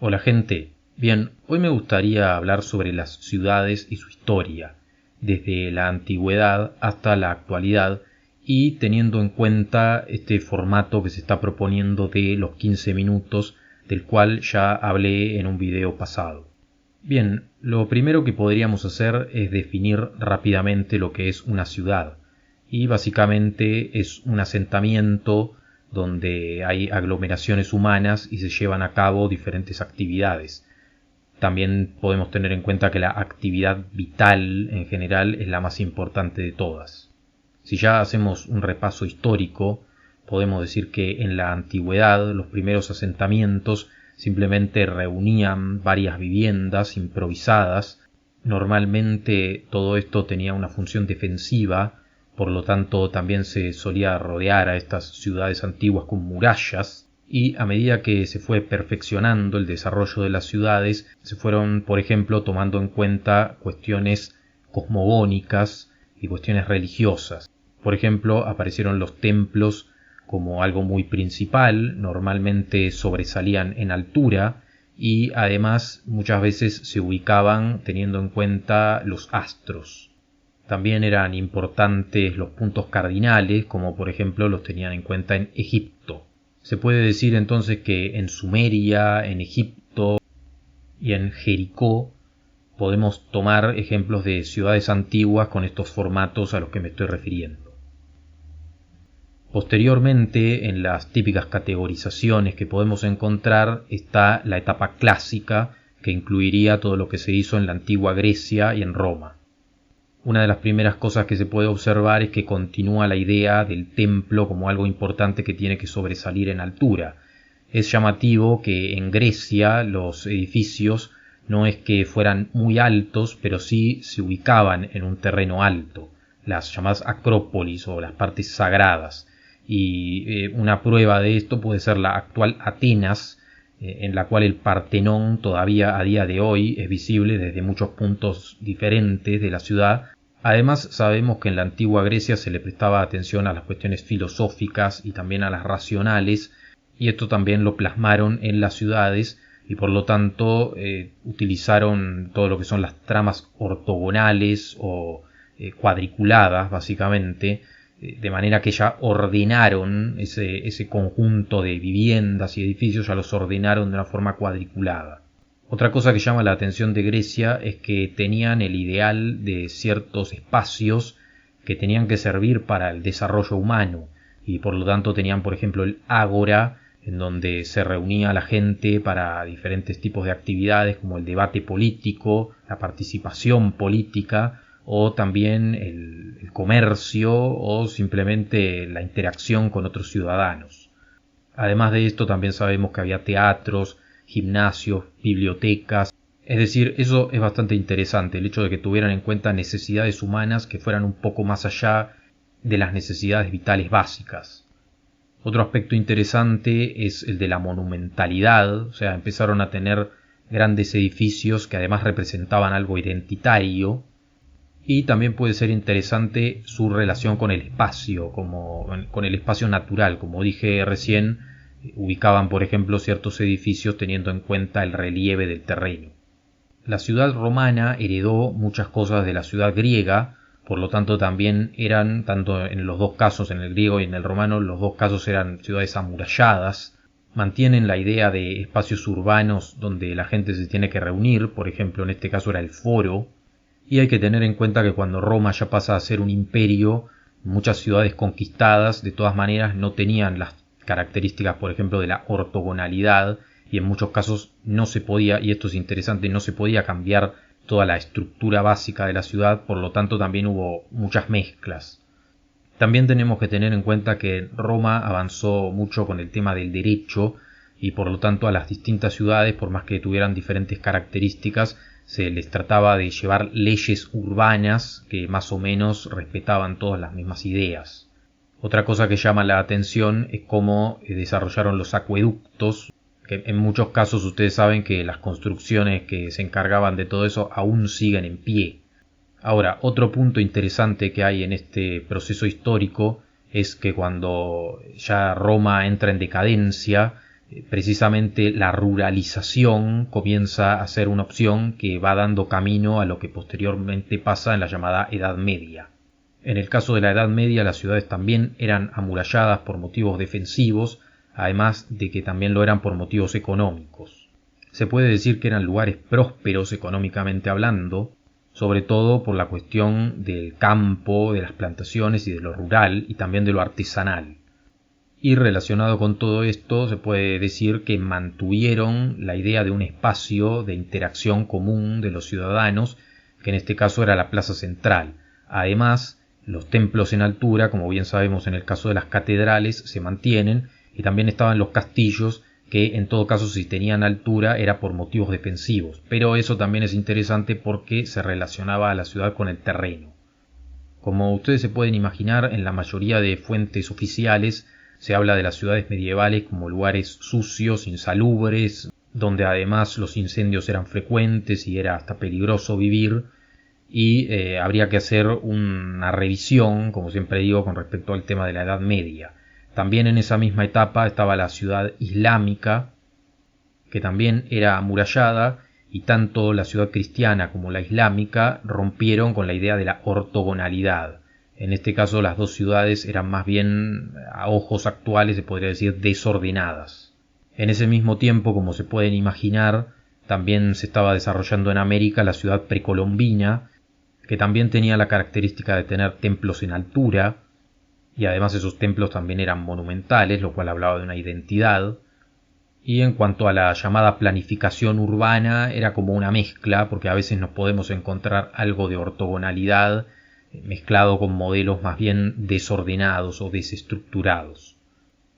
Hola gente, bien, hoy me gustaría hablar sobre las ciudades y su historia, desde la antigüedad hasta la actualidad y teniendo en cuenta este formato que se está proponiendo de los 15 minutos, del cual ya hablé en un video pasado. Bien, lo primero que podríamos hacer es definir rápidamente lo que es una ciudad, y básicamente es un asentamiento donde hay aglomeraciones humanas y se llevan a cabo diferentes actividades. También podemos tener en cuenta que la actividad vital en general es la más importante de todas. Si ya hacemos un repaso histórico, podemos decir que en la antigüedad los primeros asentamientos simplemente reunían varias viviendas improvisadas. Normalmente todo esto tenía una función defensiva, por lo tanto también se solía rodear a estas ciudades antiguas con murallas, y a medida que se fue perfeccionando el desarrollo de las ciudades, se fueron, por ejemplo, tomando en cuenta cuestiones cosmogónicas y cuestiones religiosas. Por ejemplo, aparecieron los templos como algo muy principal, normalmente sobresalían en altura y además muchas veces se ubicaban teniendo en cuenta los astros. También eran importantes los puntos cardinales, como por ejemplo los tenían en cuenta en Egipto. Se puede decir entonces que en Sumeria, en Egipto y en Jericó podemos tomar ejemplos de ciudades antiguas con estos formatos a los que me estoy refiriendo. Posteriormente, en las típicas categorizaciones que podemos encontrar, está la etapa clásica, que incluiría todo lo que se hizo en la antigua Grecia y en Roma. Una de las primeras cosas que se puede observar es que continúa la idea del templo como algo importante que tiene que sobresalir en altura. Es llamativo que en Grecia los edificios no es que fueran muy altos, pero sí se ubicaban en un terreno alto, las llamadas acrópolis o las partes sagradas. Y una prueba de esto puede ser la actual Atenas, en la cual el Partenón todavía a día de hoy es visible desde muchos puntos diferentes de la ciudad. Además sabemos que en la antigua Grecia se le prestaba atención a las cuestiones filosóficas y también a las racionales, y esto también lo plasmaron en las ciudades y por lo tanto utilizaron todo lo que son las tramas ortogonales o cuadriculadas básicamente, de manera que ya ordenaron ese conjunto de viviendas y edificios, ya los ordenaron de una forma cuadriculada. Otra cosa que llama la atención de Grecia es que tenían el ideal de ciertos espacios que tenían que servir para el desarrollo humano y por lo tanto tenían, por ejemplo, el ágora, en donde se reunía la gente para diferentes tipos de actividades como el debate político, la participación política o también el comercio o simplemente la interacción con otros ciudadanos. Además de esto también sabemos que había teatros, gimnasios, bibliotecas. Es decir, eso es bastante interesante, el hecho de que tuvieran en cuenta necesidades humanas que fueran un poco más allá de las necesidades vitales básicas. Otro aspecto interesante es el de la monumentalidad, o sea, empezaron a tener grandes edificios que además representaban algo identitario. Y también puede ser interesante su relación con el espacio, como con el espacio natural. Como dije recién, ubicaban por ejemplo ciertos edificios teniendo en cuenta el relieve del terreno. La ciudad romana heredó muchas cosas de la ciudad griega, por lo tanto también eran, tanto en los dos casos, en el griego y en el romano, los dos casos eran ciudades amuralladas. Mantienen la idea de espacios urbanos donde la gente se tiene que reunir, por ejemplo en este caso era el foro. Y hay que tener en cuenta que cuando Roma ya pasa a ser un imperio, muchas ciudades conquistadas de todas maneras no tenían las características, por ejemplo, de la ortogonalidad y en muchos casos no se podía, y esto es interesante, no se podía cambiar toda la estructura básica de la ciudad, por lo tanto también hubo muchas mezclas. También tenemos que tener en cuenta que Roma avanzó mucho con el tema del derecho y por lo tanto a las distintas ciudades, por más que tuvieran diferentes características, se les trataba de llevar leyes urbanas que más o menos respetaban todas las mismas ideas. Otra cosa que llama la atención es cómo desarrollaron los acueductos, que en muchos casos ustedes saben que las construcciones que se encargaban de todo eso aún siguen en pie. Ahora, otro punto interesante que hay en este proceso histórico es que cuando ya Roma entra en decadencia, precisamente la ruralización comienza a ser una opción que va dando camino a lo que posteriormente pasa en la llamada Edad Media. En el caso de la Edad Media, las ciudades también eran amuralladas por motivos defensivos, además de que también lo eran por motivos económicos. Se puede decir que eran lugares prósperos económicamente hablando, sobre todo por la cuestión del campo, de las plantaciones y de lo rural, y también de lo artesanal. Y relacionado con todo esto, se puede decir que mantuvieron la idea de un espacio de interacción común de los ciudadanos, que en este caso era la plaza central. Además, los templos en altura, como bien sabemos en el caso de las catedrales, se mantienen, y también estaban los castillos, que en todo caso si tenían altura era por motivos defensivos, pero eso también es interesante porque se relacionaba a la ciudad con el terreno. Como ustedes se pueden imaginar, en la mayoría de fuentes oficiales se habla de las ciudades medievales como lugares sucios, insalubres, donde además los incendios eran frecuentes y era hasta peligroso vivir, y habría que hacer una revisión, como siempre digo, con respecto al tema de la Edad Media. También en esa misma etapa estaba la ciudad islámica, que también era amurallada, y tanto la ciudad cristiana como la islámica rompieron con la idea de la ortogonalidad. En este caso las dos ciudades eran más bien, a ojos actuales se podría decir, desordenadas. En ese mismo tiempo, como se pueden imaginar, también se estaba desarrollando en América la ciudad precolombina, que también tenía la característica de tener templos en altura, y además esos templos también eran monumentales, lo cual hablaba de una identidad. Y en cuanto a la llamada planificación urbana, era como una mezcla, porque a veces nos podemos encontrar algo de ortogonalidad mezclado con modelos más bien desordenados o desestructurados.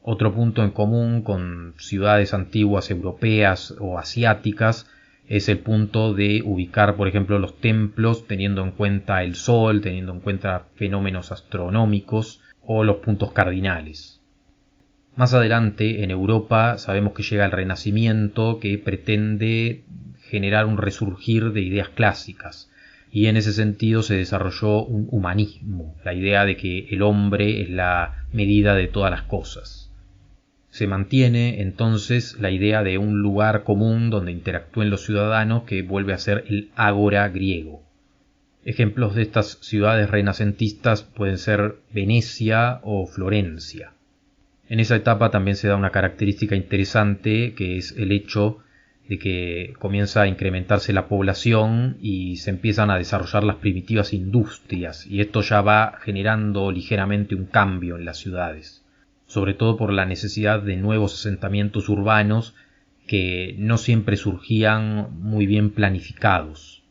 Otro punto en común con ciudades antiguas europeas o asiáticas es el punto de ubicar, por ejemplo, los templos teniendo en cuenta el sol, teniendo en cuenta fenómenos astronómicos o los puntos cardinales. Más adelante, en Europa, sabemos que llega el Renacimiento, que pretende generar un resurgir de ideas clásicas, y en ese sentido se desarrolló un humanismo, la idea de que el hombre es la medida de todas las cosas. Se mantiene entonces la idea de un lugar común donde interactúen los ciudadanos, que vuelve a ser el ágora griego. Ejemplos de estas ciudades renacentistas pueden ser Venecia o Florencia. En esa etapa también se da una característica interesante, que es el hecho de que comienza a incrementarse la población y se empiezan a desarrollar las primitivas industrias, y esto ya va generando ligeramente un cambio en las ciudades, sobre todo por la necesidad de nuevos asentamientos urbanos que no siempre surgían muy bien planificados.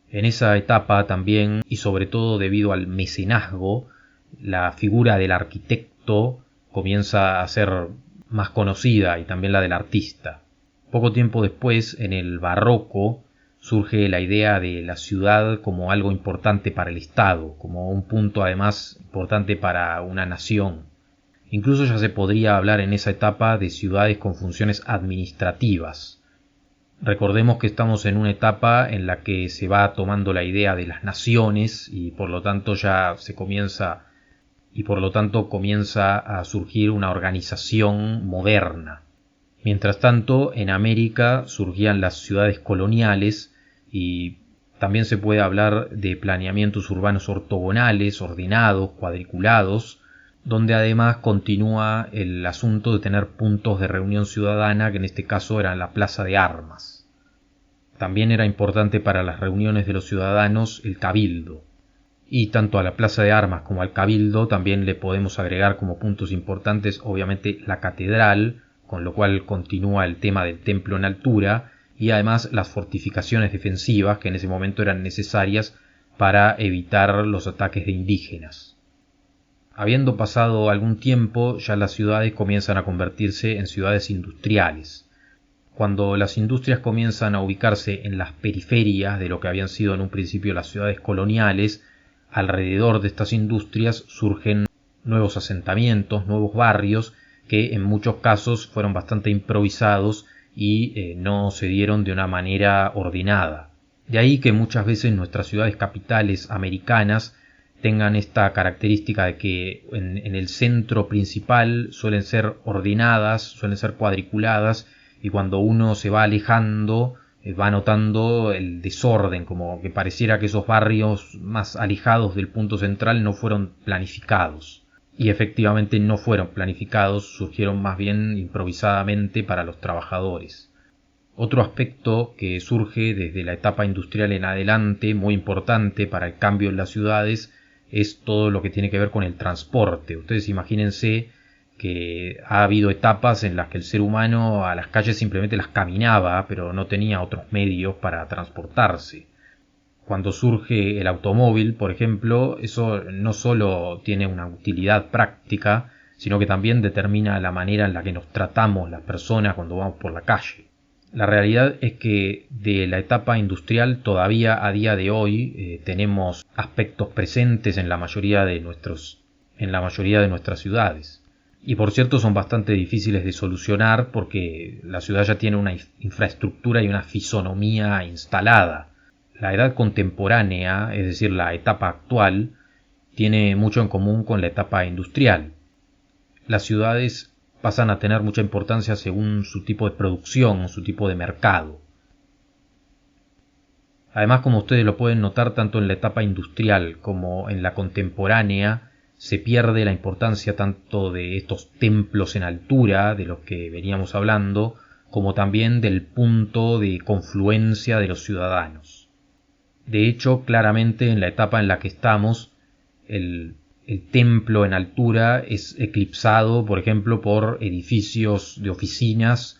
En esa etapa también, y sobre todo debido al mecenazgo, la figura del arquitecto comienza a ser más conocida, y también la del artista. Poco tiempo después, en el barroco, surge la idea de la ciudad como algo importante para el Estado, como un punto además importante para una nación. Incluso ya se podría hablar en esa etapa de ciudades con funciones administrativas. Recordemos que estamos en una etapa en la que se va tomando la idea de las naciones y por lo tanto comienza a surgir una organización moderna. Mientras tanto, en América surgían las ciudades coloniales, y también se puede hablar de planeamientos urbanos ortogonales, ordenados, cuadriculados, donde además continúa el asunto de tener puntos de reunión ciudadana, que en este caso eran la plaza de armas. También era importante para las reuniones de los ciudadanos el cabildo, y tanto a la plaza de armas como al cabildo también le podemos agregar como puntos importantes obviamente la catedral, con lo cual continúa el tema del templo en altura, y además las fortificaciones defensivas que en ese momento eran necesarias para evitar los ataques de indígenas. Habiendo pasado algún tiempo, ya las ciudades comienzan a convertirse en ciudades industriales. Cuando las industrias comienzan a ubicarse en las periferias de lo que habían sido en un principio las ciudades coloniales, alrededor de estas industrias surgen nuevos asentamientos, nuevos barrios, que en muchos casos fueron bastante improvisados y no se dieron de una manera ordenada. De ahí que muchas veces nuestras ciudades capitales americanas tengan esta característica de que en el centro principal suelen ser ordenadas, suelen ser cuadriculadas, y cuando uno se va alejando va notando el desorden, como que pareciera que esos barrios más alejados del punto central no fueron planificados. Y efectivamente no fueron planificados, surgieron más bien improvisadamente para los trabajadores. Otro aspecto que surge desde la etapa industrial en adelante, muy importante para el cambio en las ciudades, es todo lo que tiene que ver con el transporte. Ustedes imagínense que ha habido etapas en las que el ser humano a las calles simplemente las caminaba, pero no tenía otros medios para transportarse. Cuando surge el automóvil, por ejemplo, eso no solo tiene una utilidad práctica, sino que también determina la manera en la que nos tratamos las personas cuando vamos por la calle. La realidad es que de la etapa industrial todavía a día de hoy tenemos aspectos presentes en la mayoría de nuestras ciudades. Y por cierto son bastante difíciles de solucionar porque la ciudad ya tiene una infraestructura y una fisonomía instalada. La edad contemporánea, es decir, la etapa actual, tiene mucho en común con la etapa industrial. Las ciudades pasan a tener mucha importancia según su tipo de producción, su tipo de mercado. Además, como ustedes lo pueden notar tanto en la etapa industrial como en la contemporánea, se pierde la importancia tanto de estos templos en altura, de los que veníamos hablando, como también del punto de confluencia de los ciudadanos. De hecho, claramente en la etapa en la que estamos, el templo en altura es eclipsado, por ejemplo, por edificios de oficinas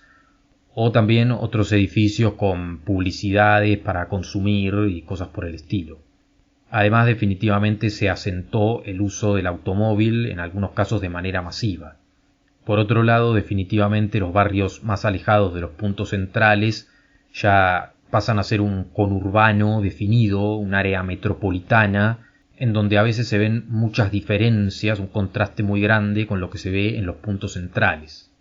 o también otros edificios con publicidades para consumir y cosas por el estilo. Además, definitivamente se asentó el uso del automóvil, en algunos casos de manera masiva. Por otro lado, definitivamente los barrios más alejados de los puntos centrales ya pasan a ser un conurbano definido, un área metropolitana, en donde a veces se ven muchas diferencias, un contraste muy grande con lo que se ve en los puntos centrales.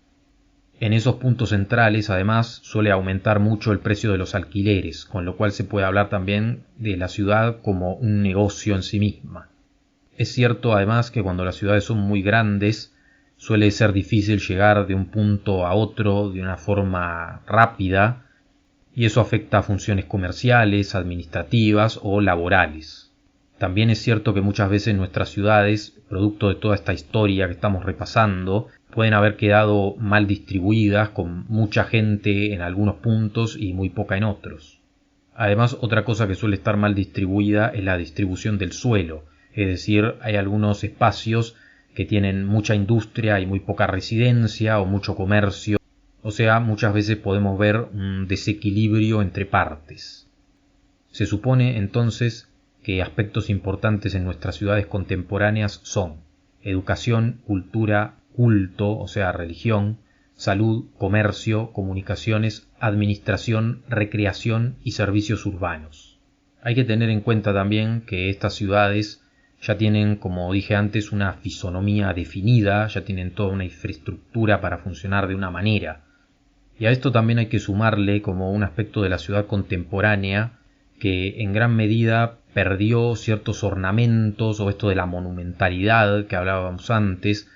En esos puntos centrales, además, suele aumentar mucho el precio de los alquileres, con lo cual se puede hablar también de la ciudad como un negocio en sí misma. Es cierto, además, que cuando las ciudades son muy grandes, suele ser difícil llegar de un punto a otro de una forma rápida, y eso afecta a funciones comerciales, administrativas o laborales. También es cierto que muchas veces nuestras ciudades, producto de toda esta historia que estamos repasando, pueden haber quedado mal distribuidas, con mucha gente en algunos puntos y muy poca en otros. Además, otra cosa que suele estar mal distribuida es la distribución del suelo, es decir, hay algunos espacios que tienen mucha industria y muy poca residencia o mucho comercio, o sea, muchas veces podemos ver un desequilibrio entre partes. Se supone entonces que aspectos importantes en nuestras ciudades contemporáneas son educación, cultura, culto, o sea, religión, salud, comercio, comunicaciones, administración, recreación y servicios urbanos. Hay que tener en cuenta también que estas ciudades ya tienen, como dije antes, una fisonomía definida, ya tienen toda una infraestructura para funcionar de una manera. Y a esto también hay que sumarle como un aspecto de la ciudad contemporánea que en gran medida perdió ciertos ornamentos, o esto de la monumentalidad que hablábamos antes,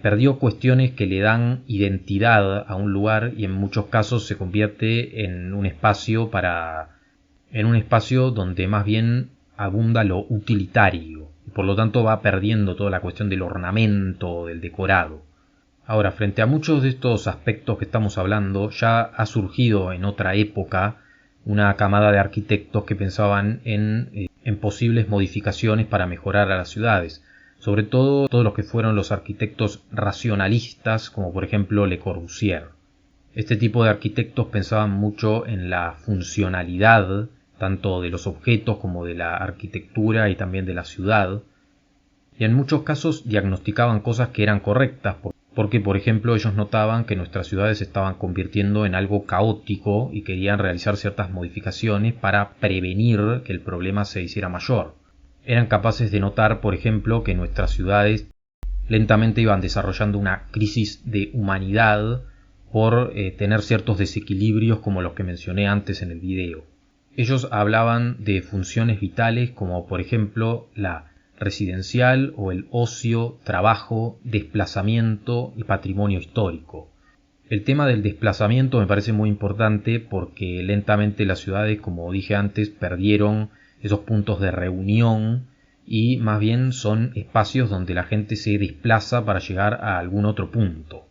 perdió cuestiones que le dan identidad a un lugar y en muchos casos se convierte en un espacio donde más bien abunda lo utilitario y por lo tanto va perdiendo toda la cuestión del ornamento, del decorado. Ahora, frente a muchos de estos aspectos que estamos hablando, ya ha surgido en otra época una camada de arquitectos que pensaban en posibles modificaciones para mejorar a las ciudades, sobre todo todos los que fueron los arquitectos racionalistas, como por ejemplo Le Corbusier. Este tipo de arquitectos pensaban mucho en la funcionalidad, tanto de los objetos como de la arquitectura y también de la ciudad, y en muchos casos diagnosticaban cosas que eran correctas, porque por ejemplo ellos notaban que nuestras ciudades se estaban convirtiendo en algo caótico y querían realizar ciertas modificaciones para prevenir que el problema se hiciera mayor. Eran capaces de notar, por ejemplo, que nuestras ciudades lentamente iban desarrollando una crisis de humanidad por tener ciertos desequilibrios como los que mencioné antes en el video. Ellos hablaban de funciones vitales como por ejemplo la residencial o el ocio, trabajo, desplazamiento y patrimonio histórico. El tema del desplazamiento me parece muy importante porque lentamente las ciudades, como dije antes, perdieron esos puntos de reunión y más bien son espacios donde la gente se desplaza para llegar a algún otro punto.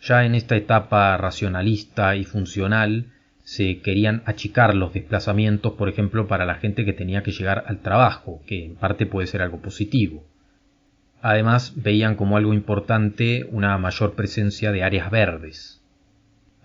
Ya en esta etapa racionalista y funcional se querían achicar los desplazamientos, por ejemplo, para la gente que tenía que llegar al trabajo, que en parte puede ser algo positivo. Además, veían como algo importante una mayor presencia de áreas verdes.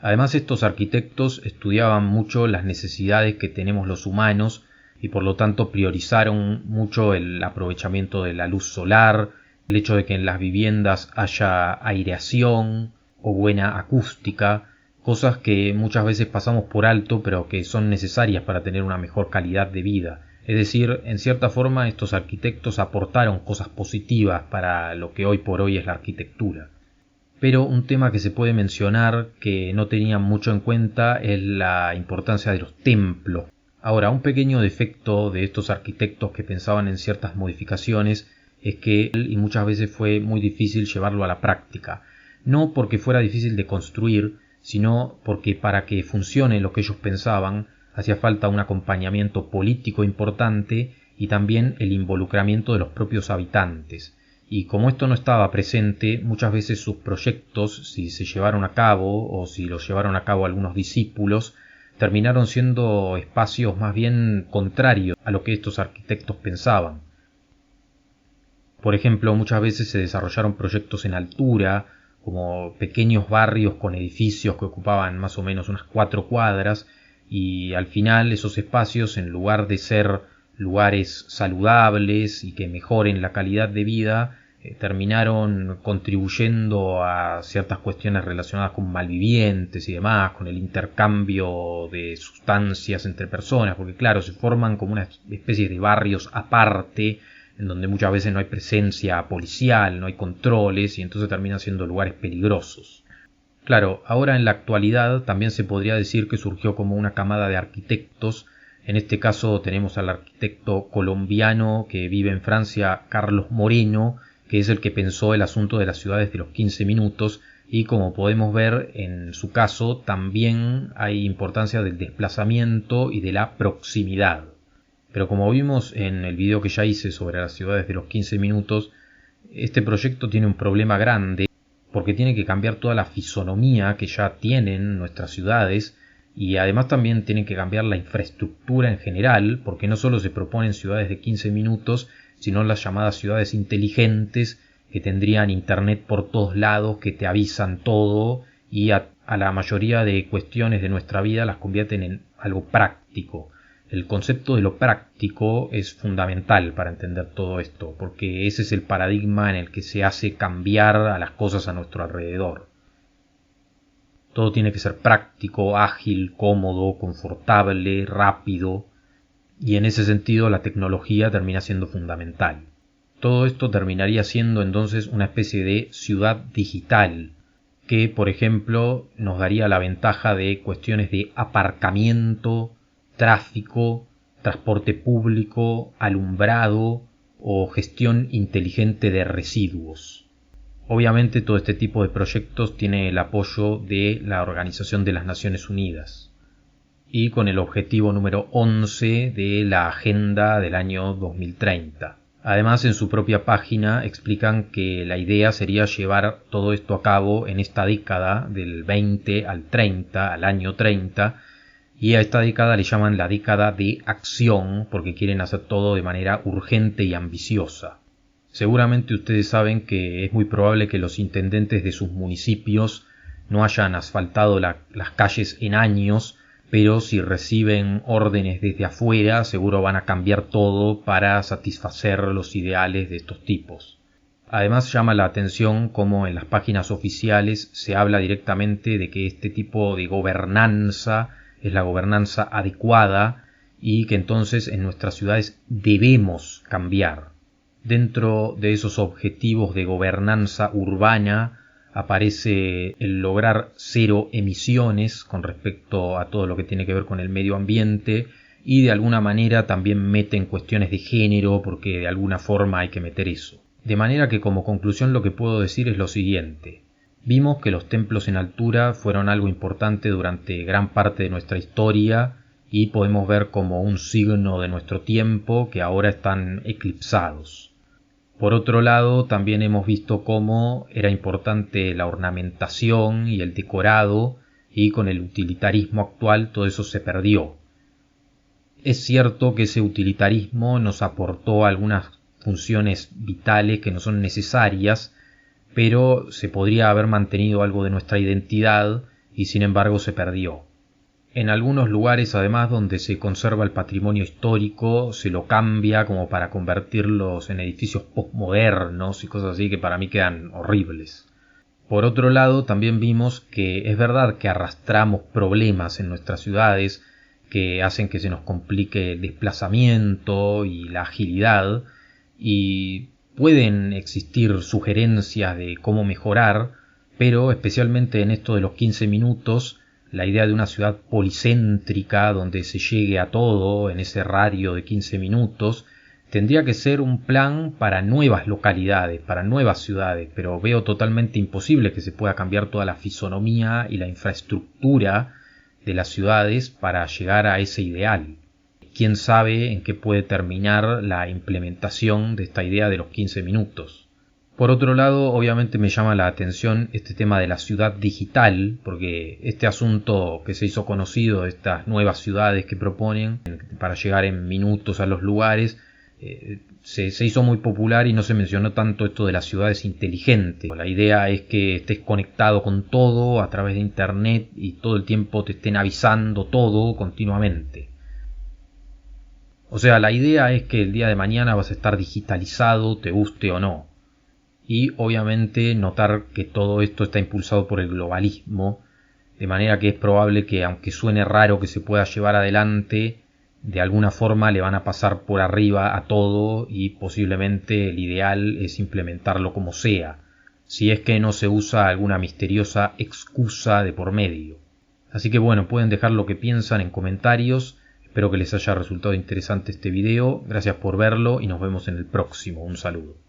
Además, estos arquitectos estudiaban mucho las necesidades que tenemos los humanos y por lo tanto priorizaron mucho el aprovechamiento de la luz solar, el hecho de que en las viviendas haya aireación o buena acústica, cosas que muchas veces pasamos por alto pero que son necesarias para tener una mejor calidad de vida. Es decir, en cierta forma estos arquitectos aportaron cosas positivas para lo que hoy por hoy es la arquitectura. Pero un tema que se puede mencionar que no tenían mucho en cuenta es la importancia de los templos. Ahora, un pequeño defecto de estos arquitectos que pensaban en ciertas modificaciones es que y muchas veces fue muy difícil llevarlo a la práctica. No porque fuera difícil de construir, sino porque para que funcione lo que ellos pensaban, hacía falta un acompañamiento político importante y también el involucramiento de los propios habitantes. Y como esto no estaba presente, muchas veces sus proyectos, si se llevaron a cabo o si los llevaron a cabo algunos discípulos, terminaron siendo espacios más bien contrarios a lo que estos arquitectos pensaban. Por ejemplo, muchas veces se desarrollaron proyectos en altura, como pequeños barrios con edificios que ocupaban más o menos unas 4 cuadras, y al final esos espacios, en lugar de ser lugares saludables y que mejoren la calidad de vida, terminaron contribuyendo a ciertas cuestiones relacionadas con malvivientes y demás, con el intercambio de sustancias entre personas, porque claro, se forman como una especie de barrios aparte, en donde muchas veces no hay presencia policial, no hay controles y entonces terminan siendo lugares peligrosos. Claro, ahora en la actualidad también se podría decir que surgió como una camada de arquitectos. En este caso tenemos al arquitecto colombiano que vive en Francia, Carlos Moreno, que es el que pensó el asunto de las ciudades de los 15 minutos y como podemos ver en su caso también hay importancia del desplazamiento y de la proximidad. Pero como vimos en el video que ya hice sobre las ciudades de los 15 minutos, este proyecto tiene un problema grande porque tiene que cambiar toda la fisonomía que ya tienen nuestras ciudades y además también tienen que cambiar la infraestructura en general, porque no solo se proponen ciudades de 15 minutos, sino las llamadas ciudades inteligentes que tendrían internet por todos lados, que te avisan todo y a la mayoría de cuestiones de nuestra vida las convierten en algo práctico. El concepto de lo práctico es fundamental para entender todo esto, porque ese es el paradigma en el que se hace cambiar a las cosas a nuestro alrededor. Todo tiene que ser práctico, ágil, cómodo, confortable, rápido, y en ese sentido la tecnología termina siendo fundamental. Todo esto terminaría siendo entonces una especie de ciudad digital, que por ejemplo nos daría la ventaja de cuestiones de aparcamiento, tráfico, transporte público, alumbrado o gestión inteligente de residuos. Obviamente todo este tipo de proyectos tiene el apoyo de la Organización de las Naciones Unidas y con el objetivo número 11 de la Agenda del año 2030. Además, en su propia página explican que la idea sería llevar todo esto a cabo en esta década del 20 al 30, al año 30, y a esta década le llaman la década de acción porque quieren hacer todo de manera urgente y ambiciosa. Seguramente ustedes saben que es muy probable que los intendentes de sus municipios no hayan asfaltado las calles en años, pero si reciben órdenes desde afuera seguro van a cambiar todo para satisfacer los ideales de estos tipos. Además llama la atención cómo en las páginas oficiales se habla directamente de que este tipo de gobernanza es la gobernanza adecuada y que entonces en nuestras ciudades debemos cambiar. Dentro de esos objetivos de gobernanza urbana aparece el lograr 0 emisiones con respecto a todo lo que tiene que ver con el medio ambiente y de alguna manera también meten cuestiones de género, porque de alguna forma hay que meter eso. De manera que como conclusión lo que puedo decir es lo siguiente. Vimos que los templos en altura fueron algo importante durante gran parte de nuestra historia y podemos ver como un signo de nuestro tiempo que ahora están eclipsados. Por otro lado, también hemos visto cómo era importante la ornamentación y el decorado, y con el utilitarismo actual todo eso se perdió. Es cierto que ese utilitarismo nos aportó algunas funciones vitales que no son necesarias, pero se podría haber mantenido algo de nuestra identidad y sin embargo se perdió. En algunos lugares, además, donde se conserva el patrimonio histórico, se lo cambia como para convertirlos en edificios postmodernos y cosas así que para mí quedan horribles. Por otro lado, también vimos que es verdad que arrastramos problemas en nuestras ciudades que hacen que se nos complique el desplazamiento y la agilidad, y pueden existir sugerencias de cómo mejorar, pero especialmente en esto de los 15 minutos, la idea de una ciudad policéntrica donde se llegue a todo en ese radio de 15 minutos, tendría que ser un plan para nuevas localidades, para nuevas ciudades, pero veo totalmente imposible que se pueda cambiar toda la fisonomía y la infraestructura de las ciudades para llegar a ese ideal. Quién sabe en qué puede terminar la implementación de esta idea de los 15 minutos. Por otro lado, obviamente me llama la atención este tema de la ciudad digital, porque este asunto que se hizo conocido de estas nuevas ciudades que proponen para llegar en minutos a los lugares, se hizo muy popular y no se mencionó tanto esto de las ciudades inteligentes. La idea es que estés conectado con todo a través de internet y todo el tiempo te estén avisando todo continuamente. O sea, la idea es que el día de mañana vas a estar digitalizado, te guste o no. Y obviamente notar que todo esto está impulsado por el globalismo, de manera que es probable que, aunque suene raro que se pueda llevar adelante, de alguna forma le van a pasar por arriba a todo y posiblemente el ideal es implementarlo como sea, si es que no se usa alguna misteriosa excusa de por medio. Así que bueno, pueden dejar lo que piensan en comentarios. Espero que les haya resultado interesante este video. Gracias por verlo y nos vemos en el próximo. Un saludo.